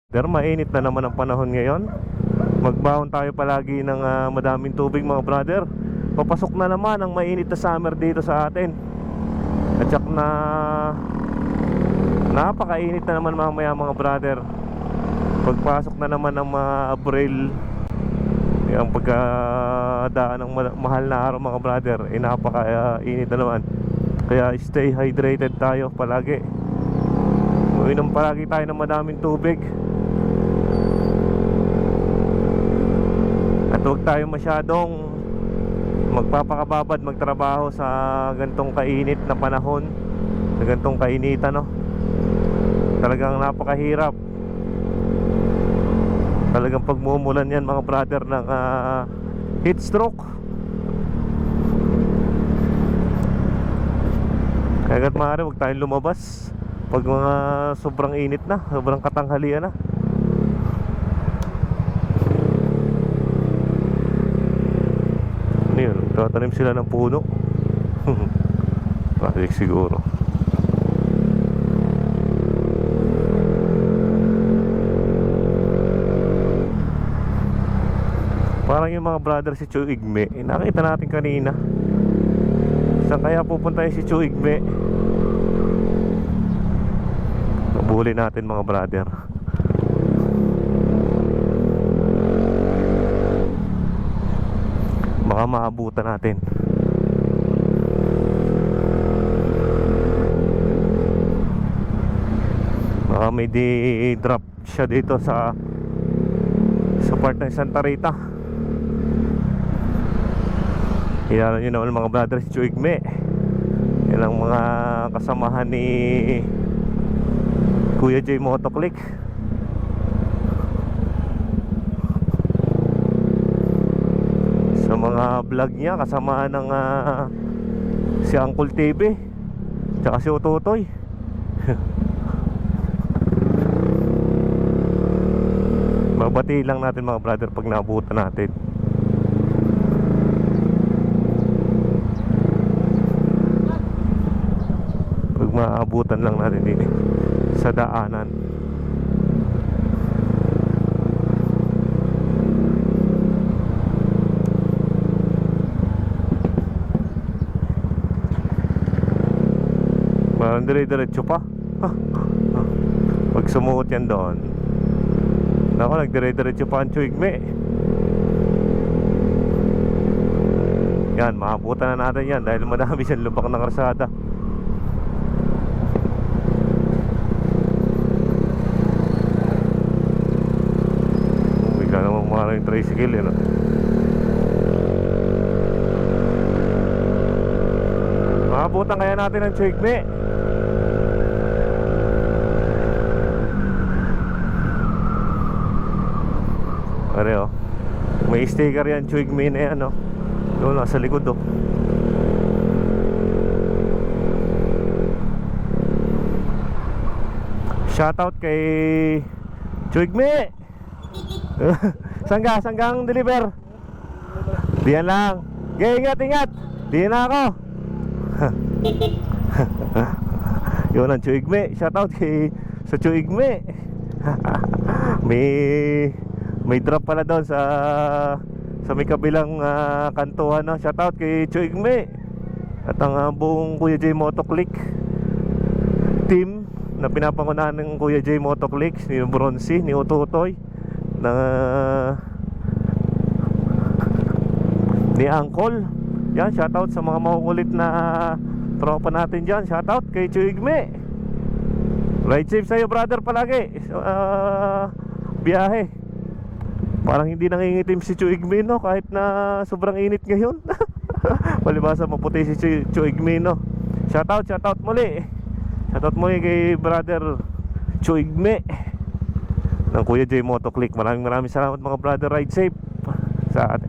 Pero mainit na naman ang panahon ngayon. Magbahon tayo palagi ng madaming tubig mga brother. Papasok na naman ang mainit na summer dito sa atin. At syak na napakainit na naman mamaya mga brother. Pagpasok na naman ng mga Abril, ang pagkadaan ng mahal na araw mga brother, napakainit na naman. Kaya stay hydrated tayo palagi. Uminom palagi tayo ng madaming tubig. At huwag tayo masyadong magpapakababad magtrabaho sa gantong kainit na panahon, sa gantong kainitan, no? Talagang napakahirap. Talagang pagmumulan yan mga brother ng heat stroke. Kaya agad maaari huwag tayong lumabas pag mga sobrang init na, sobrang katanghalian na. Ano yun? Tatanim sila ng puno. Project siguro. Parang yung mga brother si Chuigme, nakita natin kanina. Saan kaya pupunta si Chuigme? Nabuli natin mga brother. Baka maabutan natin. Baka may di-drop siya dito sa part ng Santa Rita. Kilala nyo naman mga brother si Chuigme. Yan ang mga kasamahan ni Kuya J Motoclick. Sa mga vlog niya, kasamahan ng si Uncle TV tsaka si Utotoy. Babati lang natin mga brother pag naabutan natin. Pag maabutan lang natin din sa daanan. Parang dire-diretso pa. Pag sumuot yan doon, ako nagdire-diretso pa ang Chuigme. Yan, maabutan na natin yan dahil madami siyang lubak ng karsada. Bigla namang mahal yung tricycle yun, no? Maabutan kaya natin ang Chuigme. Pare, oh, may sticker yan Chuigme na yan, oh. Doon nasa likod, oh. Shoutout kay Chuigme. Sanggang deliver. Diyan lang. Okay, ingat. Diyan na ako. Yun ang Chuigme. Shoutout kay sa Chuigme. May drop pala doon sa may kabilang kantuhan, no? Shoutout kay Chuigme at ang buong Kuya J Motoclick team na pinapangunahan ng Kuya J Motoclick, ni Bronzy, ni Utotoy, ni Uncle. Yan, shoutout sa mga makukulit na tropa natin dyan. Shoutout kay Chuigme. Ride safe sa'yo brother palagi. Biyahe. Parang hindi nangingitim si Chuigme, no? Kahit na sobrang init ngayon. Palibasa maputi si Chuigme, no? Shoutout muli. Shoutout muli kay brother Chuigme ng Kuya J Motoclick. Maraming salamat mga brother. Ride safe sa